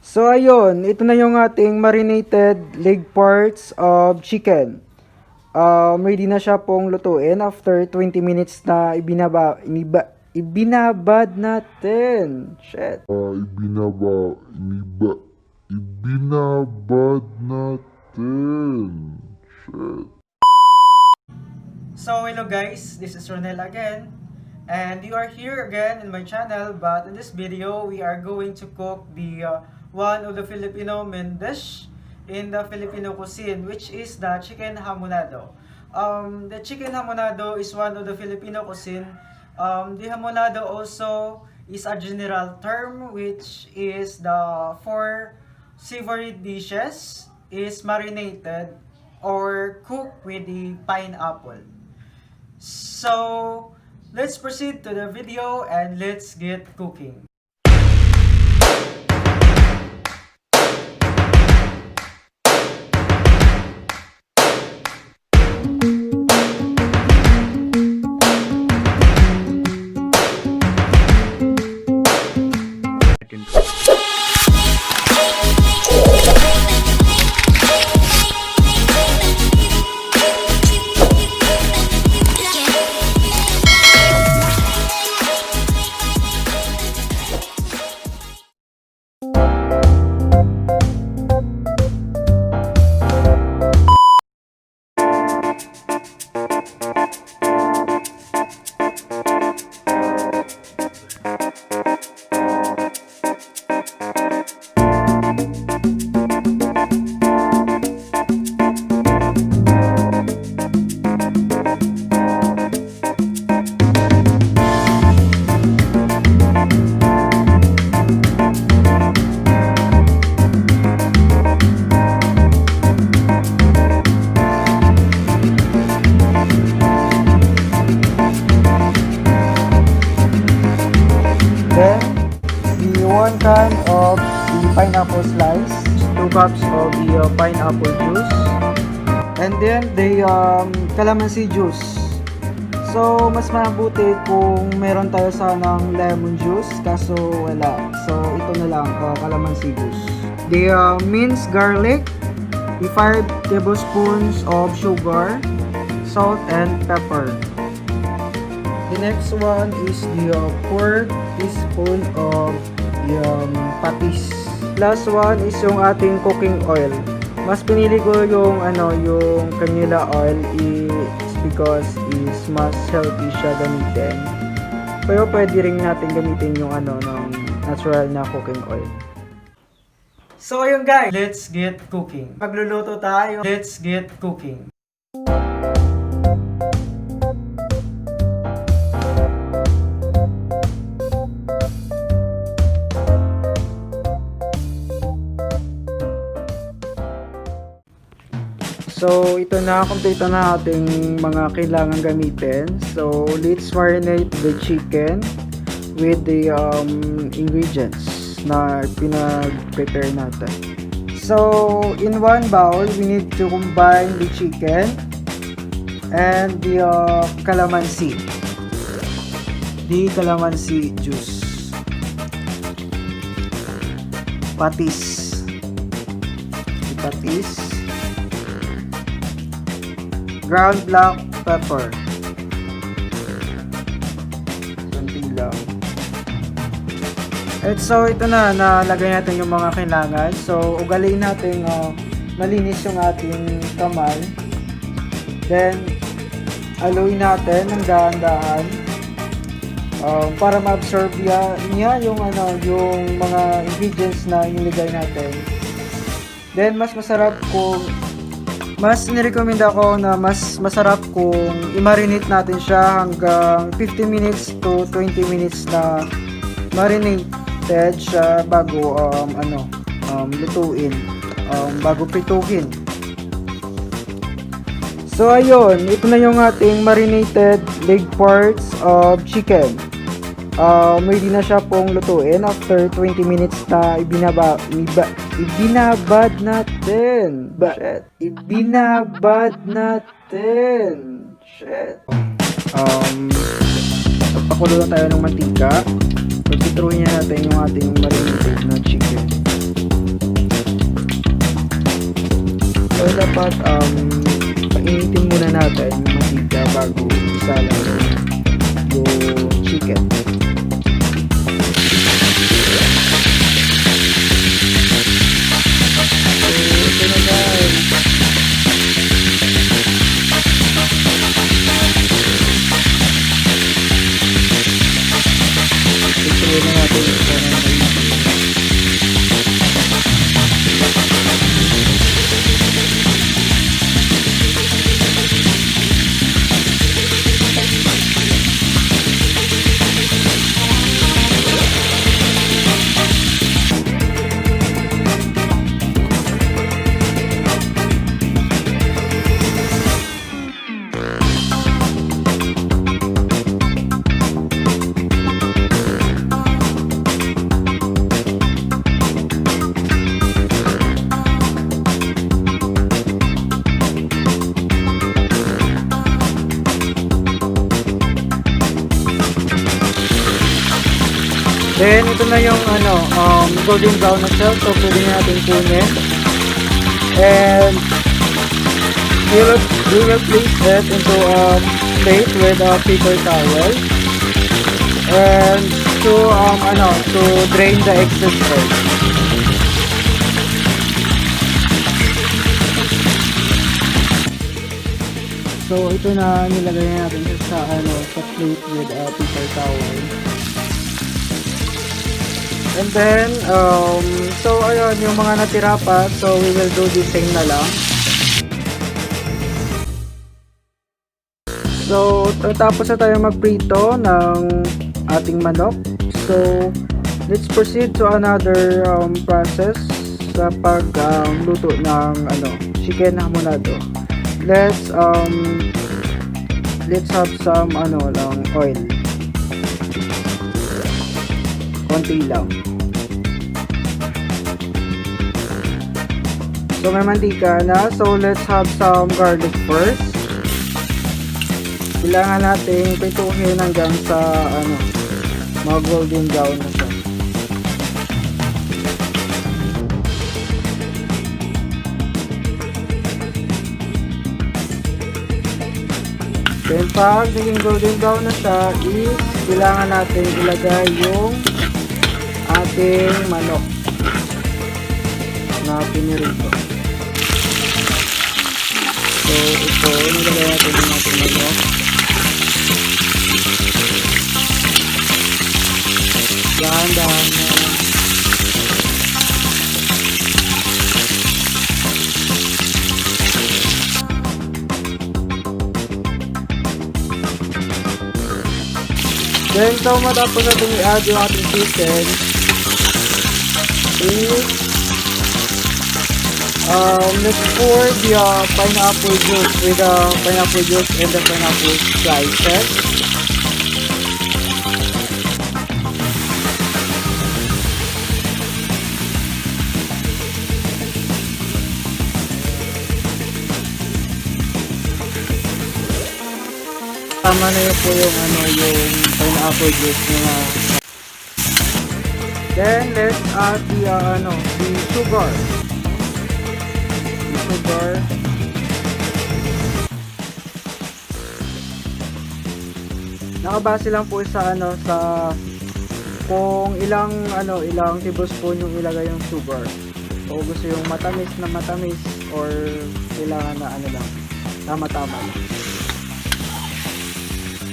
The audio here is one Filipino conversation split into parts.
So ayun, ito na yung ating marinated leg parts of chicken. Ready na siya pong lutuin after 20 minutes na ibinabad natin. Shit. Ibinabad natin. Shit. So hello guys, this is Ronel again. And you are here again in my channel, but in this video, we are going to cook the one of the Filipino main dish in the Filipino cuisine, which is the Chicken Hamonado. The Chicken Hamonado is one of the Filipino cuisine. The Hamonado also is a general term, which is the four savory dishes is marinated or cooked with the pineapple. So, let's proceed to the video and let's get cooking. Then, the 1 can of the pineapple slice, 2 cups of the pineapple juice, and then the calamansi juice. So, mas mabuti kung meron tayo sanang lemon juice, kaso wala. So, ito na lang, calamansi juice. The minced garlic, the 5 tablespoons of sugar, salt, and pepper. The next one is the 4 teaspoon of patis. Last one is yung ating cooking oil. Mas pinili ko yung yung canola oil is because is mas healthy siya gamitin. Pero pwede rin natin gamitin yung ng natural na cooking oil. So ayun guys, let's get cooking. Magluluto tayo. Let's get cooking. So, ito na, kompleto na ating mga kailangan gamitin. So, let's marinate the chicken with the ingredients na pinag-prepare natin. So, in one bowl, we need to combine the chicken and the calamansi. The calamansi juice. Patis. The patis. Ground black pepper. Kunti lang. At so ito na, nalagay natin yung mga kailangan. So ugaliin natin malinis yung ating kamay. Then haluin natin ng dahan-dahan para ma-absorb niya yung yung mga ingredients na inilagay natin. Then mas masarap kung nirecommend ako na mas masarap kung i-marinate natin siya hanggang 15 minutes to 20 minutes na marinated siya bago lutuin, bago prituhin. So ayun, ito na yung ating marinated leg parts of chicken. Ready na siya pong lutuin after 20 minutes na ibinabad natin. Shit. Ibinabad natin. Shit. Pakulo lang tayo ng mantika. Pagtitruhin natin yung ating marinated na chicken. dapat painitin muna natin yung mantika bago isalang yung chicken. So, ito na guys. Ito na natin ito na then, ito na yung golden brown na siya. So, pwede na natin kunin. And, we will place it into a plate with a paper towel. And, to drain the excess oil. So, ito na nilagay natin sa plate with a paper towel. And then, so ayun, yung mga natira pa, so we will do the same na lang. So, tapos na tayo magprito ng ating manok. So, let's proceed to another process sa pagluto ng chicken hamonado. Let's have some oil. Konti lang. So, may mantika na. So, let's have some garlic first. Kailangan natin prituhin hanggang sa mga golden brown na siya. Then, pag naging golden brown na siya, kailangan natin ilagay yung ating manok na pinirito. So, ito, nilagay natin yung ating manok. Dahan-dahan na. Then, so matapos natin i-add yung ating chicken, let's pour the pineapple juice with the pineapple juice and the pineapple slices. Tama na yun po yung yung pineapple juice na. Then let's add the sugar. Nakabase lang po sa kung ilang tablespoon yung ilagay yung sugar. O gusto yung matamis na matamis or kailangan na lang tama-tama lang.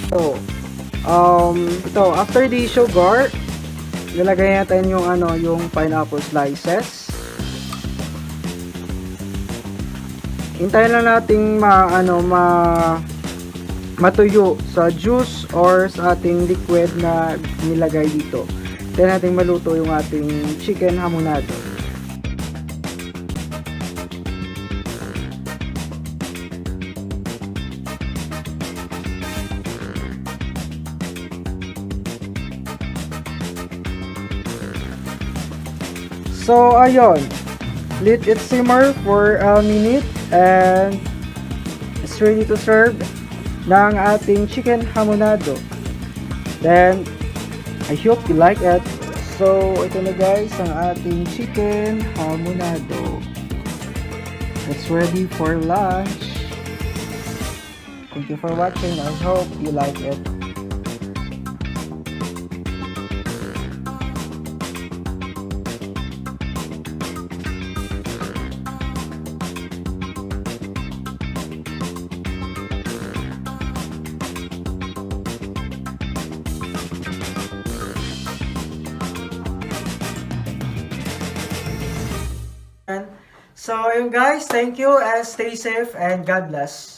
So, ito after the sugar, ilalagay natin yung yung pineapple slices. Hintayin lang nating matuyo sa juice or sa ating liquid na nilagay dito. Hintayin nating maluto yung ating chicken hamonado. So, ayun. Let it simmer for a minute and it's ready to serve ng ating chicken hamonado. Then, I hope you like it. So, ito na guys ang ating chicken hamonado. It's ready for lunch. Thank you for watching. I hope you like it. So, ayun guys, thank you and stay safe and God bless.